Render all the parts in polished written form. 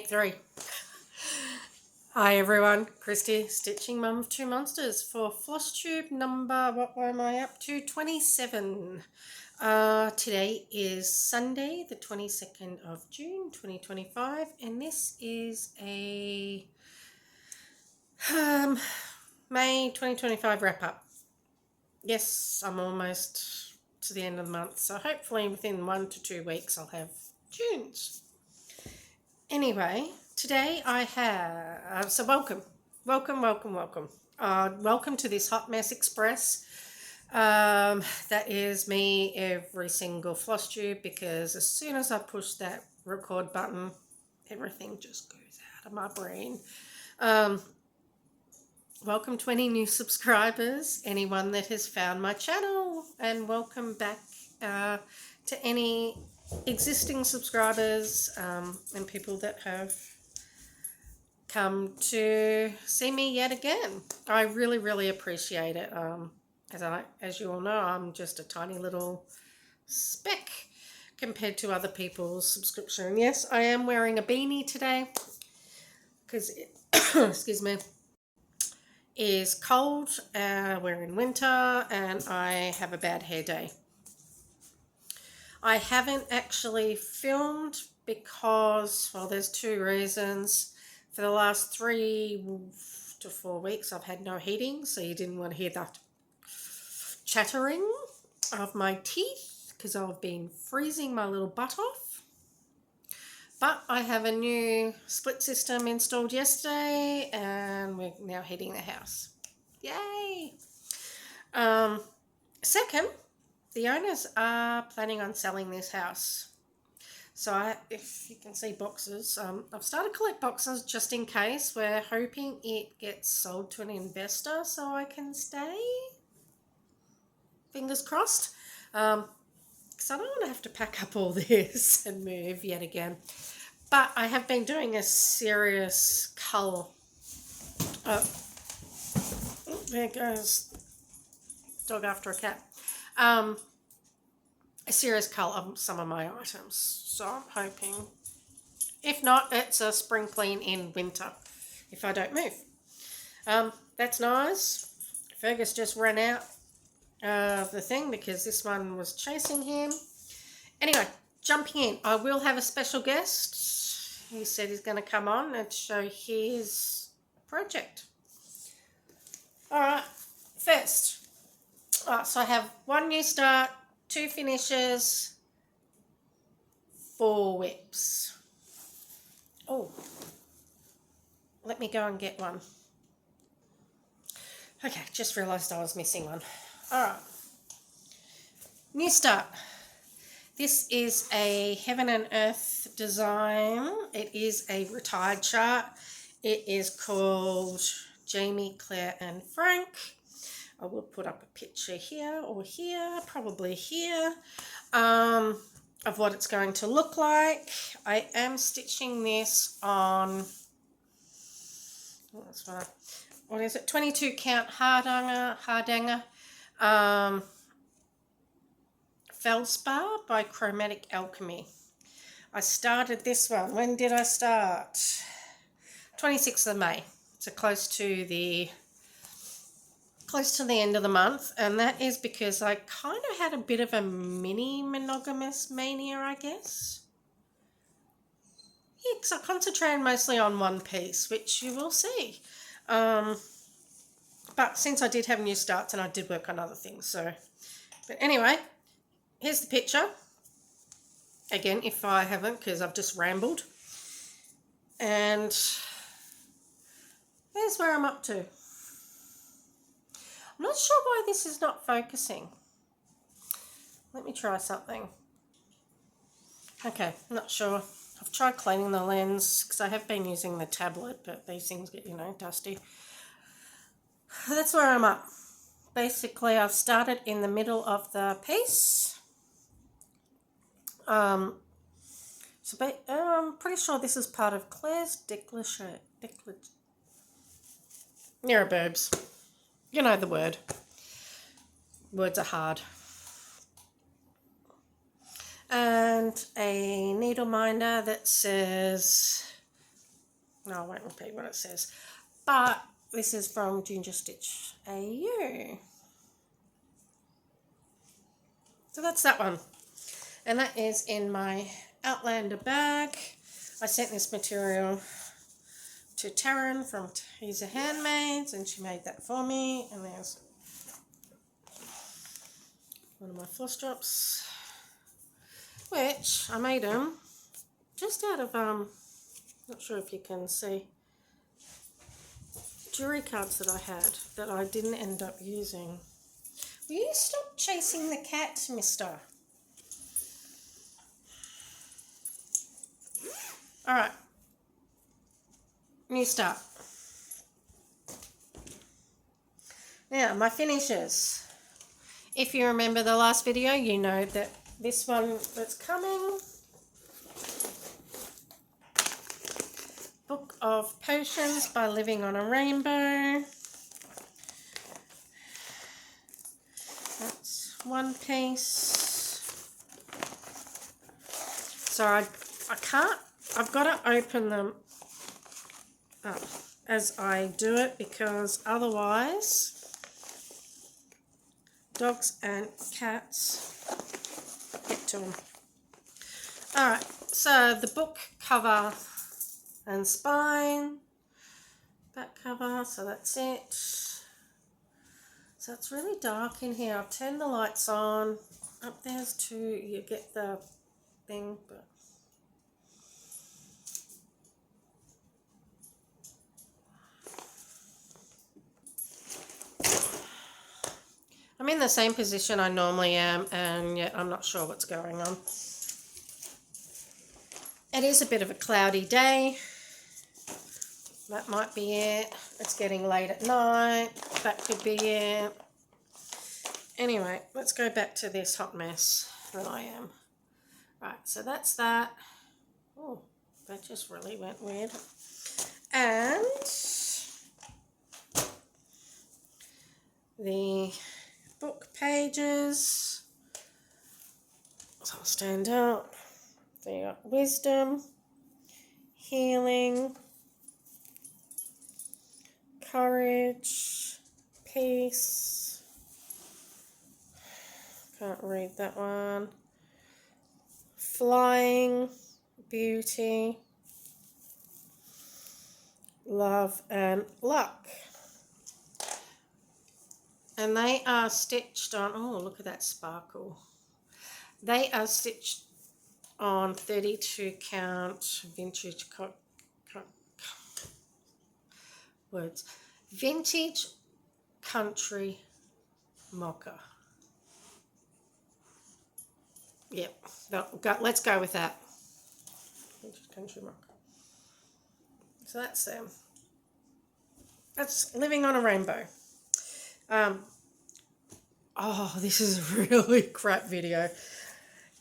Take 3. Hi everyone, Christy, Stitching Mum of 2 Monsters for Flosstube number, what am I up to? 27. Today is Sunday, the 22nd of June, 2025, and this is a May 2025 wrap-up. Yes, I'm almost to the end of the month, so hopefully within 1 to 2 weeks I'll have June's. Anyway, today I have, so welcome to this Hot Mess Express. That is me every single Flosstube, because as soon as I push that record button, everything just goes out of my brain. Welcome to any new subscribers, anyone that has found my channel, and welcome back to any existing subscribers and people that have come to see me yet again. I really appreciate it. As you all know, I'm just a tiny little speck compared to other people's subscription. Yes, I am wearing a beanie today because it excuse me, is cold. We're in winter and I have a bad hair day. I haven't actually filmed because, well, there's 2 reasons. For the last 3 to 4 weeks, I've had no heating, so you didn't want to hear that chattering of my teeth because I've been freezing my little butt off. But I have a new split system installed yesterday and we're now heating the house. Yay! Second, the owners are planning on selling this house. So if you can see boxes, I've started to collect boxes just in case. We're hoping it gets sold to an investor so I can stay. Fingers crossed. Because I don't want to have to pack up all this and move yet again. But I have been doing a serious cull. There goes dog after a cat. A serious cull of some of my items. So I'm hoping, if not, it's a spring clean in winter if I don't move. That's nice. Fergus just ran out of the thing because this one was chasing him. Anyway, jumping in, I will have a special guest. He said he's going to come on and show his project. Alright, first. So I have 1 new start, 2 finishes, 4 whips. Oh, let me go and get one. Okay, just realised I was missing one. Alright, new start. This is a Heaven and Earth design. It is a retired chart. It is called Jamie, Claire and Frank. I will put up a picture here or here, probably here, of what it's going to look like. I am stitching this on, what is it, 22 count Hardanger Feldspar by Chromatic Alchemy. I started this one, when did I start? 26th of May, so close to the end of the month, and that is because I kind of had a bit of a mini monogamous mania, I guess. Yeah, because I concentrated mostly on one piece, which you will see. But since I did have new starts and I did work on other things, so. But anyway, here's the picture. Again, if I haven't, because I've just rambled. And there's where I'm up to. I'm not sure why this is not focusing. Let me try something. Okay, not sure. I've tried cleaning the lens because I have been using the tablet, but these things get, dusty. That's where I'm at. Basically, I've started in the middle of the piece. I'm pretty sure this is part of Claire's décolleté. Neurobubs. You know the word. Words are hard. And a needle minder that says No, I won't repeat what it says. But this is from Ginger Stitch AU. So that's that one. And that is in my Outlander bag. I sent this material to Taryn from Teaser Handmaids, and she made that for me. And there's one of my floss drops, which I made them just out of, not sure if you can see, jewelry cards that I had that I didn't end up using. Will you stop chasing the cat, mister? Alright. New start. Now, my finishes. If you remember the last video, you know that this one that's coming, Book of Potions by Living on a Rainbow. That's one piece. So I can't, I've got to open them up as I do it, because otherwise dogs and cats get to them. Alright, so the book cover and spine, back cover, so that's it. So it's really dark in here. I've turned the lights on. Up there's two, you get the thing, but I'm in the same position I normally am, and yet I'm not sure what's going on. It is a bit of a cloudy day. That might be it. It's getting late at night. That could be it. Anyway, let's go back to this hot mess that I am. Right, so that's that. Oh, that just really went weird. And the book pages. So I'll stand up. So you got wisdom, healing, courage, peace. Can't read that one. Flying, beauty, love, and luck. And they are stitched on, oh, look at that sparkle. They are stitched on 32 count vintage words. Vintage country mocha. Yep, let's go with that. Vintage country mocha. So that's them. That's Living on a Rainbow. Oh, this is a really crap video.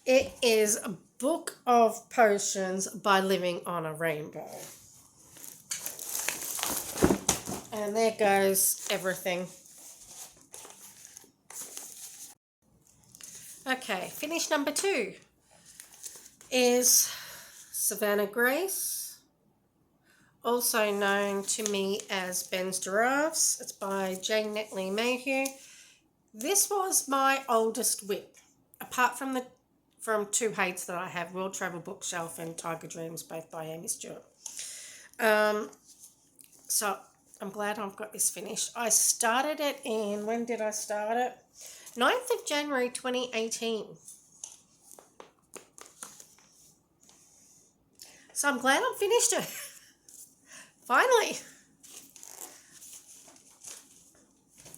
It is a Book of Potions by Living on a Rainbow. And there goes everything. Okay, finish number 2 is Savannah Grace, also known to me as Ben's Giraffes. It's by Jane Netley Mayhew. This was my oldest whip, apart from two hates that I have, World Travel Bookshelf and Tiger Dreams, both by Amy Stewart. So I'm glad I've got this finished. I started it in, when did I start it? 9th of January 2018. So I'm glad I finished it. Finally.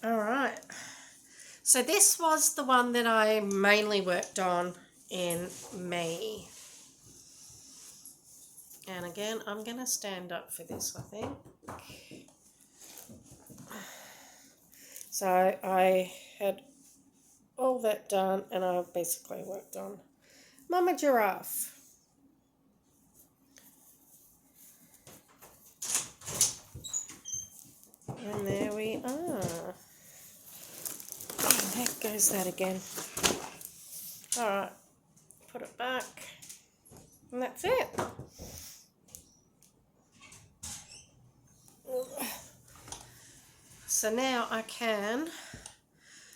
Alright. So this was the one that I mainly worked on in May. And again, I'm going to stand up for this, I think. So I had all that done, and I basically worked on Mama Giraffe. And there we are. And there goes that again. Alright, put it back. And that's it. So now I can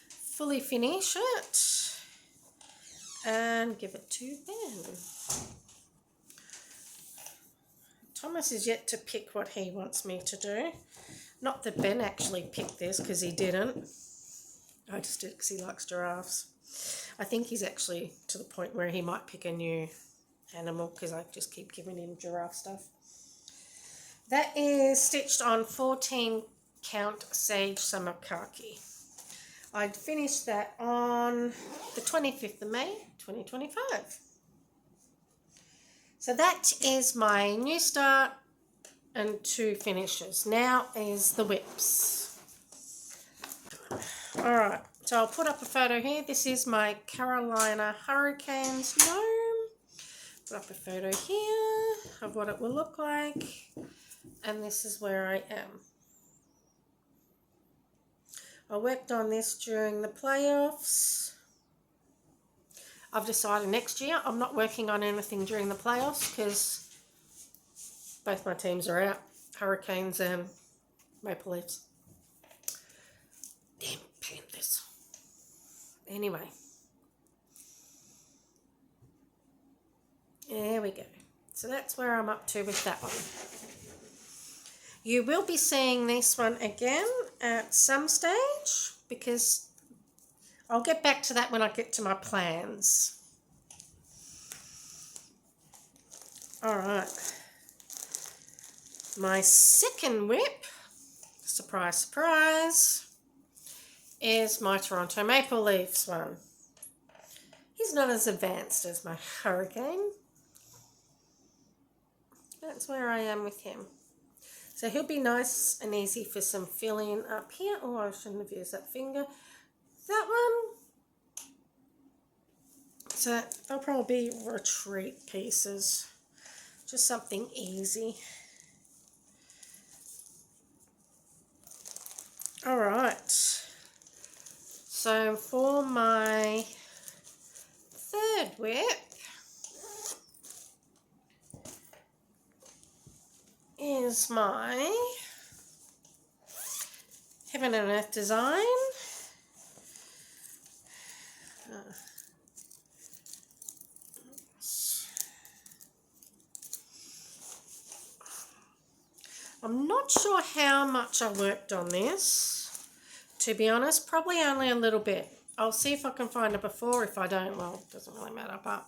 fully finish it and give it to Ben. Thomas is yet to pick what he wants me to do. Not that Ben actually picked this, because he didn't. I just did it because he likes giraffes. I think he's actually to the point where he might pick a new animal, because I just keep giving him giraffe stuff. That is stitched on 14 count sage samakaki. I finished that on the 25th of May 2025. So that is my new start and 2 finishes. Now is the whips. Alright, so I'll put up a photo here. This is my Carolina Hurricanes gnome. Put up a photo here of what it will look like. And this is where I am. I worked on this during the playoffs. I've decided next year I'm not working on anything during the playoffs because both my teams are out, Hurricanes and Maple Leafs. Damn Panthers. Anyway. There we go. So that's where I'm up to with that one. You will be seeing this one again at some stage because I'll get back to that when I get to my plans. All right. My second whip, surprise, surprise, is my Toronto Maple Leafs one. He's not as advanced as my Hurricane. That's where I am with him. So he'll be nice and easy for some filling up here. Oh, I shouldn't have used that finger. That one. So they'll probably be retreat pieces. Just something easy. All right. So for my third whip is my Heaven and Earth design. I'm not sure how much I worked on this, to be honest, probably only a little bit. I'll see if I can find it before. If I don't, well, it doesn't really matter. But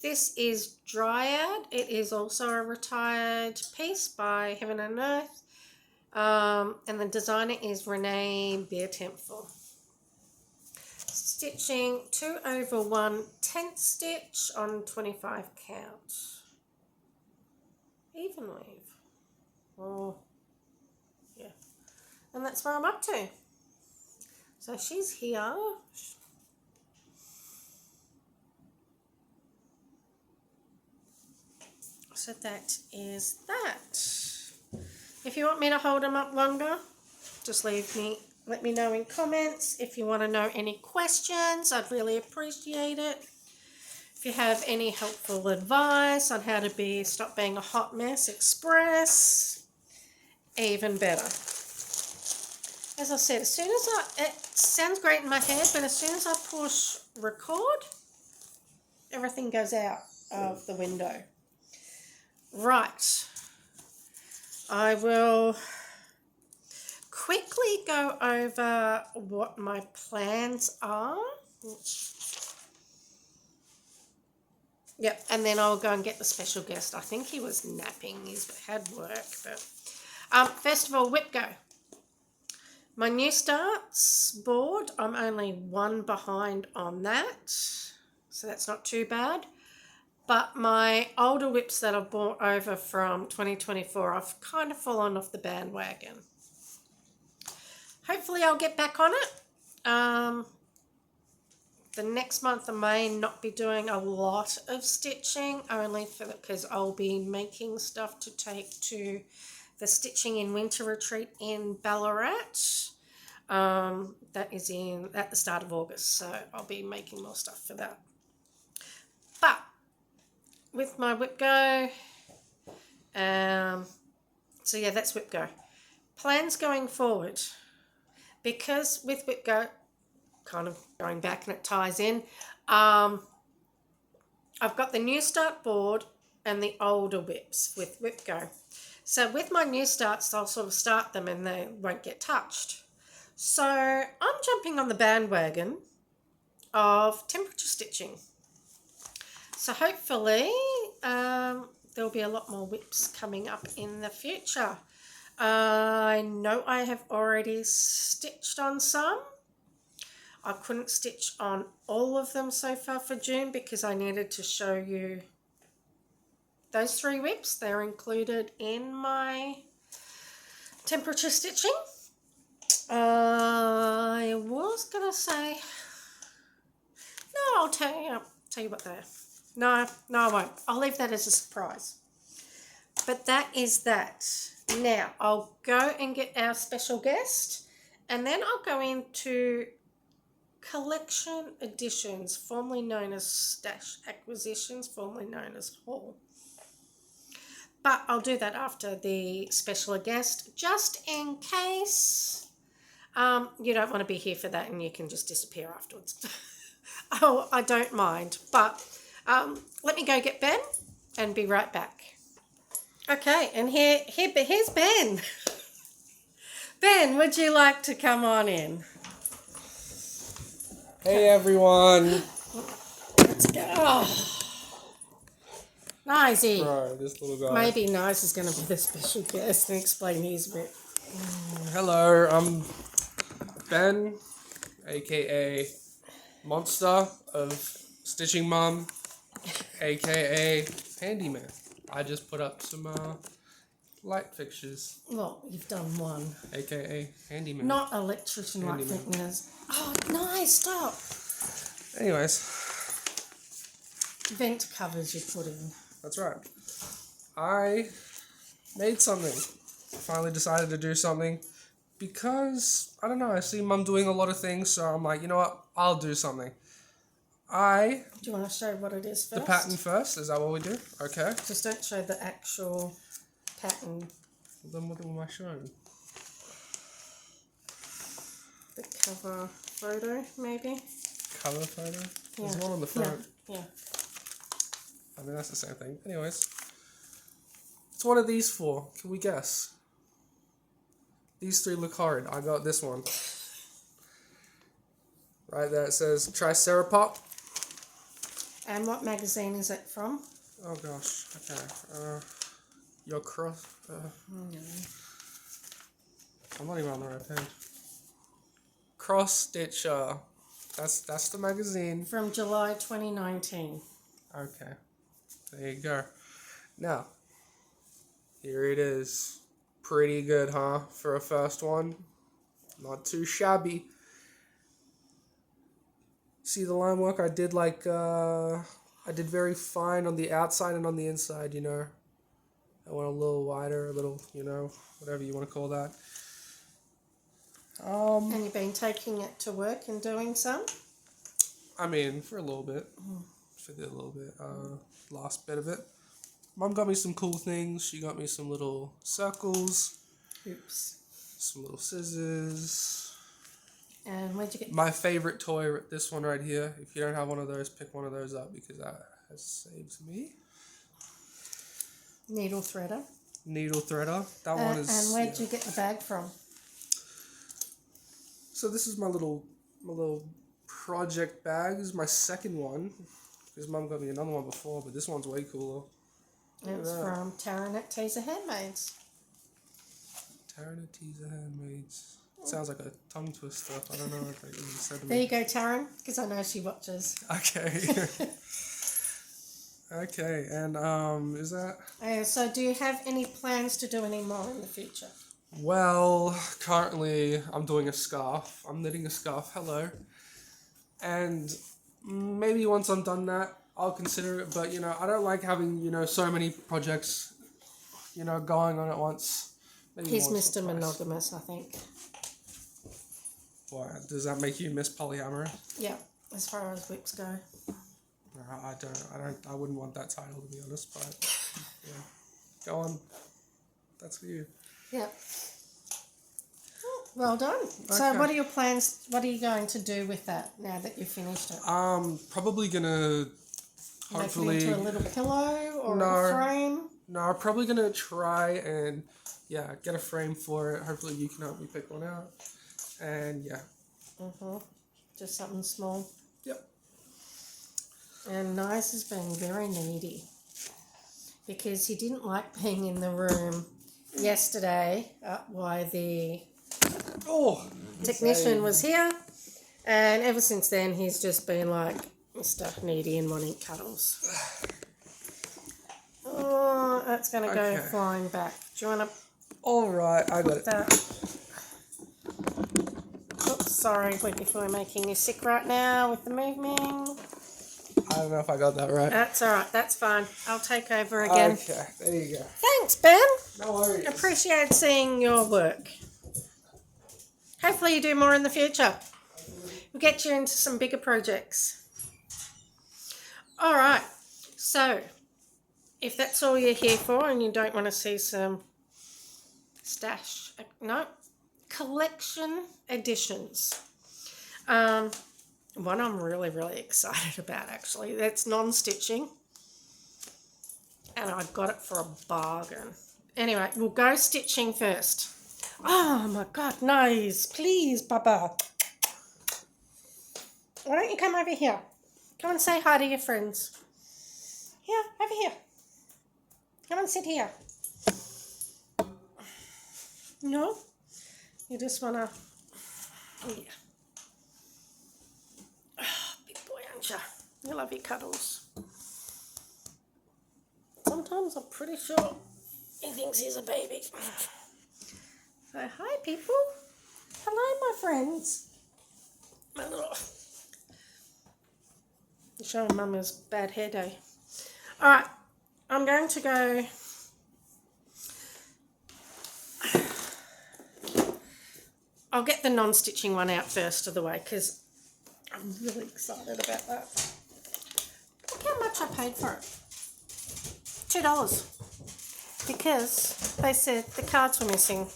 this is Dryad. It is also a retired piece by Heaven and Earth. And the designer is Renee Beertempfel. Stitching 2/1 10th stitch on 25 count. Even weave. Oh, yeah. And that's where I'm up to. So she's here. So that is that. If you want me to hold them up longer, just let me know in comments. If you want to know any questions, I'd really appreciate it. If you have any helpful advice on how to stop being a hot mess, express. Even better. As I said, it sounds great in my head, but as soon as I push record, everything goes out of the window. Right. I will quickly go over what my plans are. Yep, and then I'll go and get the special guest. I think he was napping. He's had work, but first of all, whip go. My new starts board, I'm only 1 behind on that, so that's not too bad. But my older whips that I've bought over from 2024, I've kind of fallen off the bandwagon. Hopefully I'll get back on it. The next month I may not be doing a lot of stitching, only because I'll be making stuff to take to the Stitching in Winter Retreat in Ballarat. That is at the start of August, so I'll be making more stuff for that. But with my whip go, so yeah, that's whip go. Plans going forward. because with Whip Go, kind of going back and it ties in, I've got the new start board and the older whips with Whip Go. So with my new starts, I'll sort of start them and they won't get touched. So I'm jumping on the bandwagon of temperature stitching. So hopefully there'll be a lot more whips coming up in the future. I know I have already stitched on some. I couldn't stitch on all of them so far for June because I needed to show you those 3 whips. They're included in my temperature stitching. I was going to say, no, I'll tell you what they are. No, I won't. I'll leave that as a surprise. But that is that. Now, I'll go and get our special guest, and then I'll go into collection additions, formerly known as stash acquisitions, formerly known as haul. But I'll do that after the special guest, just in case you don't want to be here for that and you can just disappear afterwards. Oh, I don't mind. But let me go get Ben and be right back. Okay, and here's Ben. Ben, would you like to come on in? Hey everyone! Let's go. Oh. Nicey. Bro, this little guy. Maybe Nice is going to be the special guest and explain his bit. Hello, I'm Ben, aka Monster of Stitching Mum, aka Handyman. I just put up some light fixtures. Well, you've done one. Aka Handyman. Not electrician like fitness. Oh, nice, stop. Anyways. Vent covers you put in. That's right. I made something. Finally decided to do something because, I don't know, I see Mum doing a lot of things, so I'm like, you know what, I'll do something. Do you want to show what it is first? The pattern first? Is that what we do? Okay. Just don't show the actual pattern. Then what am I showing? The cover photo, maybe? Cover photo? Yeah. There's one on the front. Yeah. I mean, that's the same thing. Anyways. What's one of these for? Can we guess? These 3 look horrid. I got this one. Right there it says Tricerapop. And what magazine is it from? Oh gosh. Okay. Your cross. I'm not even on the right page. Cross Stitcher. That's the magazine. From July 2019. Okay. There you go. Now, here it is. Pretty good, huh? For a first one. Not too shabby. See the line work? I did I did very fine on the outside and on the inside, you know. I went a little wider, a little, you know, whatever you want to call that. And you've been taking it to work and doing some? I mean, for a little bit. For the little bit. Last bit of it. Mum got me some cool things. She got me some little circles. Oops. Some little scissors. And where'd you get... My favorite toy, this one right here. If you don't have one of those, pick one of those up because that has saved me. Needle threader. Needle threader. That one is... And where'd you get the bag from? So this is my little project bag. This is my second one. Because Mum got me another one before, but this one's way cooler. It's from Taryn at Teaser Handmaids. Taryn at Teaser Handmaids. Sounds like a tongue twister. I don't know if you said to me. There you go, Taryn, because I know she watches. Okay. Okay, and is that... So do you have any plans to do any more in the future? Well, currently I'm doing a scarf. I'm knitting a scarf. Hello. And maybe once I'm done that, I'll consider it. But, you know, I don't like having, you know, so many projects, you know, going on at once. Maybe He's once Mr. Monogamous, I think. Why? Does that make you miss polyamorous? Yeah, as far as whips go. I wouldn't want that title, to be honest, but yeah. Go on. That's for you. Yeah. Well done. So Okay. what are your plans? What are you going to do with that now that you've finished it? Probably gonna hopefully Make it into a little pillow or No. a frame? No, I'm probably gonna try and get a frame for it. Hopefully you can help me pick one out. And yeah. Just something small. Yep. And Nice has been very needy because he didn't like being in the room yesterday while the technician was here. And ever since then, he's just been like Mr. Needy and wanting cuddles. Oh, that's going to go flying back. Do you want to Alright, I got put it. that? Oops, sorry, if we're making you sick right now with the moving. I don't know if I got that right. That's alright, that's fine. I'll take over again. Okay, there you go. Thanks, Ben. No worries. Appreciate seeing your work. Hopefully you do more in the future. We'll get you into some bigger projects. Alright, so if that's all you're here for and you don't want to see some collection editions. One I'm really, really excited about actually. That's non-stitching. And I got it for a bargain. Anyway, we'll go stitching first. Oh my God, nice. Please, Baba. Why don't you come over here? Come and say hi to your friends. Here, over here. Come and sit here. No? You just want to... Yeah. Oh, big boy, aren't you? You love your cuddles. Sometimes I'm pretty sure he thinks he's a baby. So, hi, people. Hello, my friends. My little... Showing Mama's bad hair day. Alright, I'm going to go... I'll get the non-stitching one out first of the way because I'm really excited about that. Look how much I paid for it. $2. Because they said the cards were missing.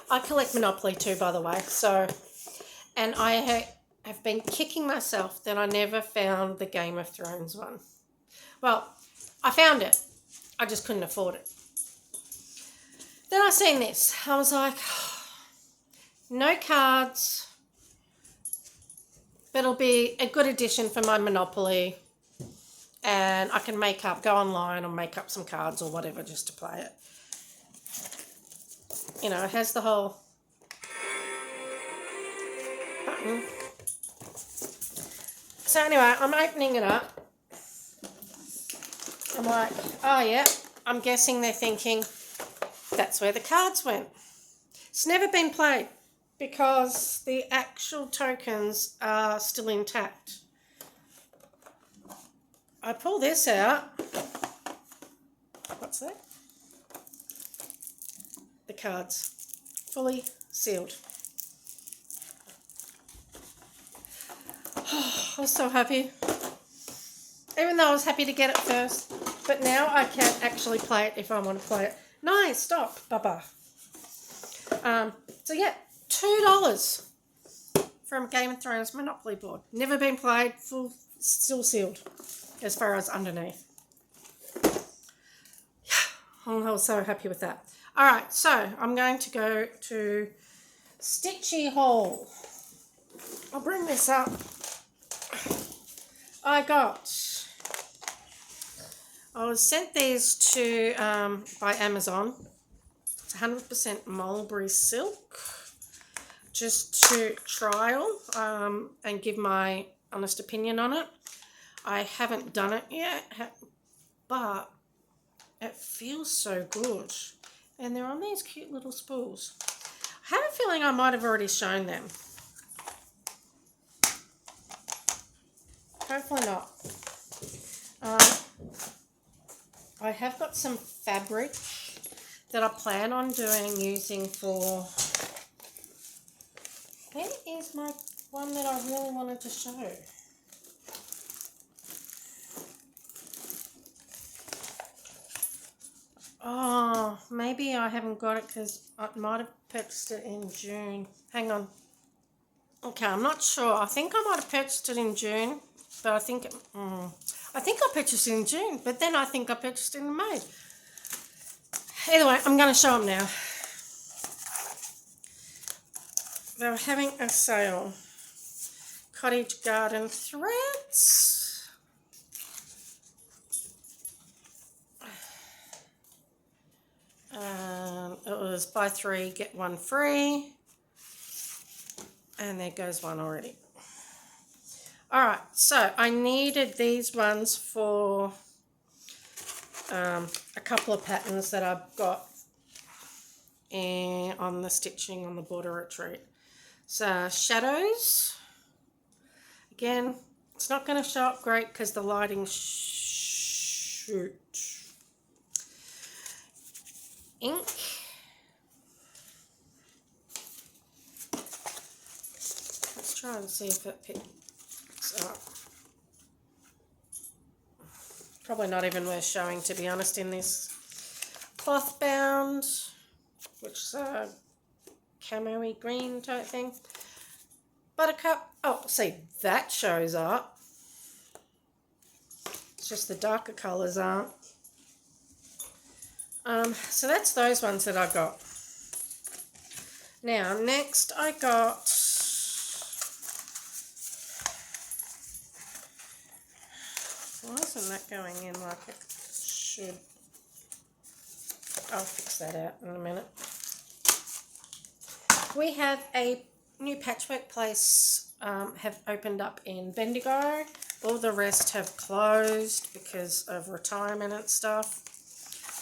I collect Monopoly too, by the way. So, and I have been kicking myself that I never found the Game of Thrones one. Well, I found it. I just couldn't afford it. Then I seen this. I was like... No cards, but it'll be a good addition for my Monopoly, and I can go online and make up some cards or whatever just to play it. You know, it has the whole button. So anyway, I'm opening it up. I'm like, oh yeah, I'm guessing they're thinking that's where the cards went. It's never been played. Because the actual tokens are still intact. I pull this out. What's that? The cards. Fully sealed. Oh, I was so happy. Even though I was happy to get it first. But now I can actually play it if I want to play it. Nice, stop. Bye-bye. So yeah. $2 from Game of Thrones Monopoly board. Never been played, still sealed as far as underneath. Yeah, I was so happy with that. Alright, so I'm going to go to Stitchy Haul. I'll bring this up. I was sent these to by Amazon. It's 100% mulberry silk. Just to trial and give my honest opinion on it. I haven't done it yet, but it feels so good. And they're on these cute little spools. I have a feeling I might have already shown them. Hopefully not. I have got some fabric that I plan on using for... Where is my one that I really wanted to show? Oh, maybe I haven't got it because I might have purchased it in June. Hang on. Okay, I'm not sure. I think I might have purchased it in June, but I think I purchased it in June, but then I think I purchased it in May. Either way, I'm going to show them now. They were having a sale. Cottage Garden threads. It was buy 3, get 1 free. And there goes one already. Alright, so I needed these ones for a couple of patterns that I've got on the stitching on the border retreat. So shadows. Again, it's not going to show up great because the lighting shoot. Ink. Let's try and see if it picks up. Probably not even worth showing, to be honest, in this cloth bound, which is a camo-y green type thing. Buttercup. Oh, see, that shows up. It's just the darker colours aren't. So that's those ones that I got. Now, next I got why isn't that going in like it should? I'll fix that out in a minute. We have a new patchwork place have opened up in Bendigo. All the rest have closed because of retirement and stuff.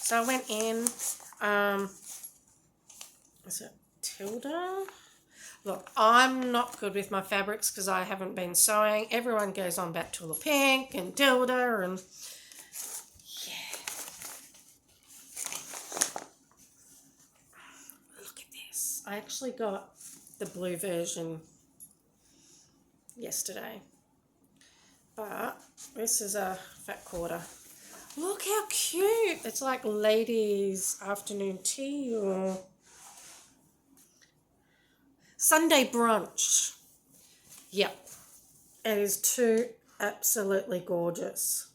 So I went in, is it Tilda? Look, I'm not good with my fabrics because I haven't been sewing. Everyone goes on back to the Pink and Tilda and yeah. Look at this. I actually got the blue version yesterday. But this is a fat quarter. Look how cute. It's like ladies' afternoon tea or Sunday brunch. Yep. It is too absolutely gorgeous.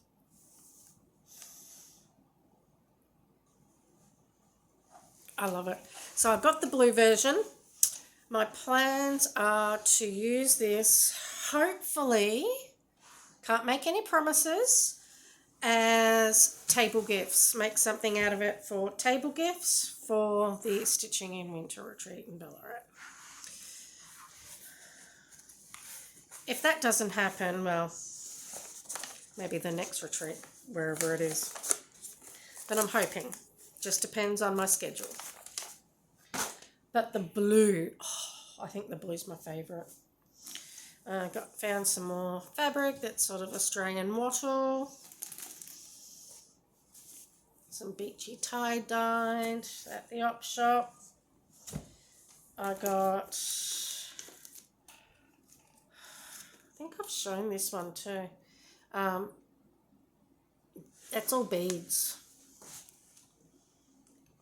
I love it. So I've got the blue version. My plans are to use this, hopefully, can't make any promises, as table gifts. Make something out of it for table gifts for the Stitching in Winter Retreat in Ballarat. If that doesn't happen, well, maybe the next retreat, wherever it is. But I'm hoping. Just depends on my schedule. But the blue, I think the blue's my favourite. Found some more fabric that's sort of Australian wattle. Some beachy tie-dyed at the op shop. I got, I think I've shown this one too. It's all beads.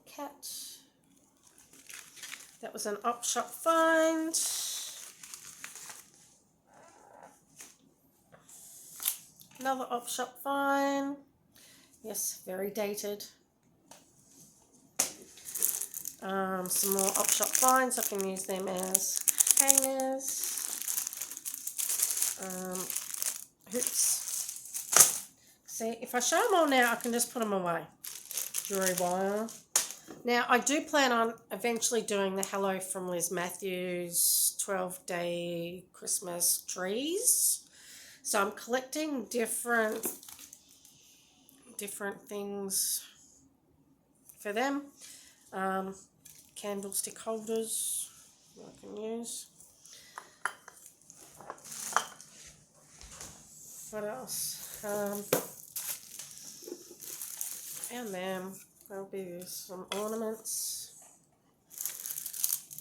Cat. That was an op shop find. Another op shop find. Yes, very dated. Some more op shop finds. I can use them as hangers. Hoops. See, if I show them all now, I can just put them away. Jewelry wire. Now, I do plan on eventually doing the Hello from Liz Matthews 12-day Christmas trees. So I'm collecting different things for them. Candlestick holders I can use. What else? Found them. There'll be some ornaments.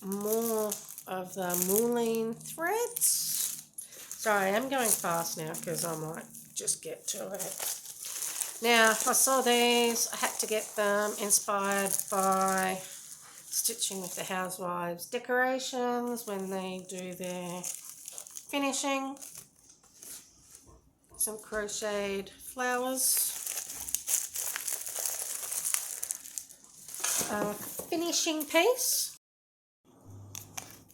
More of the mullein threads. Sorry, I'm going fast now because I might just get to it. Now, I saw these. I had to get them inspired by stitching with the housewives decorations when they do their finishing. Some crocheted flowers. Finishing piece.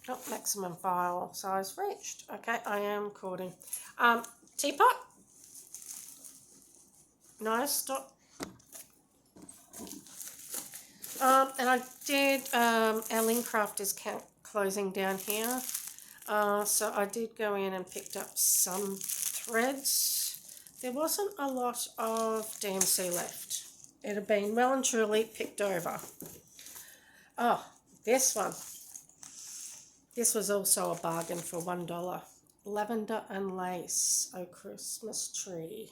Oh, maximum file size reached. Okay, I am recording. Teapot. Nice, stop. And I did, our Lincraft is closing down here. So I did go in and picked up some threads. There wasn't a lot of DMC left. It had been well and truly picked over. Oh, this one. This was also a bargain for $1. Lavender and lace, oh Christmas tree.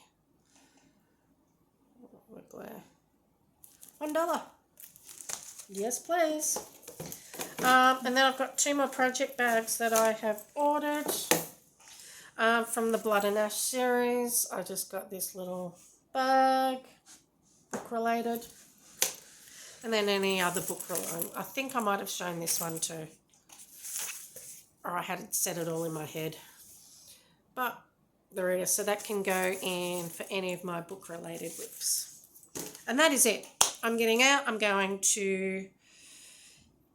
$1. Yes, please. And then I've got 2 more project bags that I have ordered from the Blood and Ash series. I just got this little bag, book related. And then any other book related. I think I might have shown this one too. Or I had set it all in my head. But there it is. So that can go in for any of my book related whips. And that is it. I'm getting out. I'm going to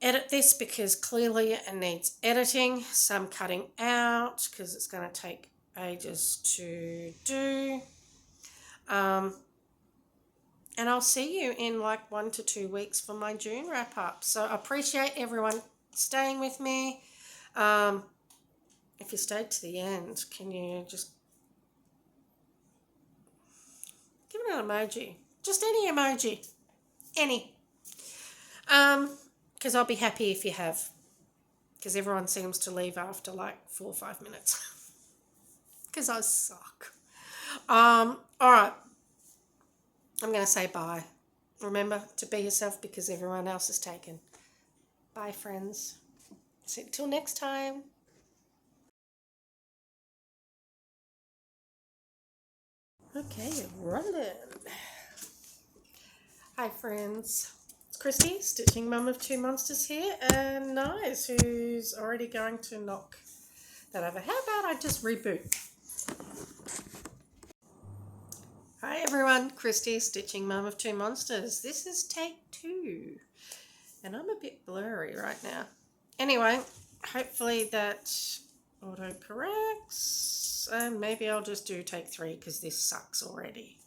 edit this because clearly it needs editing. So I'm cutting out because it's going to take ages to do. And I'll see you in like 1 to 2 weeks for my June wrap up. So I appreciate everyone staying with me. If you stayed to the end, can you just give it an emoji? Just any emoji. Any. Because I'll be happy if you have. Because everyone seems to leave after like 4 or 5 minutes. Because I suck. All right. I'm going to say bye. Remember to be yourself because everyone else is taken. Bye, friends. See you till next time. Okay, rolling. Hi, friends. It's Christy, Stitching Mum of 2 Monsters here, and Nice, who's already going to knock that over. How about I just reboot? Hi, everyone. Christy, Stitching Mum of 2 Monsters. This is take 2, and I'm a bit blurry right now. Anyway, hopefully that auto corrects, and maybe I'll just do take 3 because this sucks already.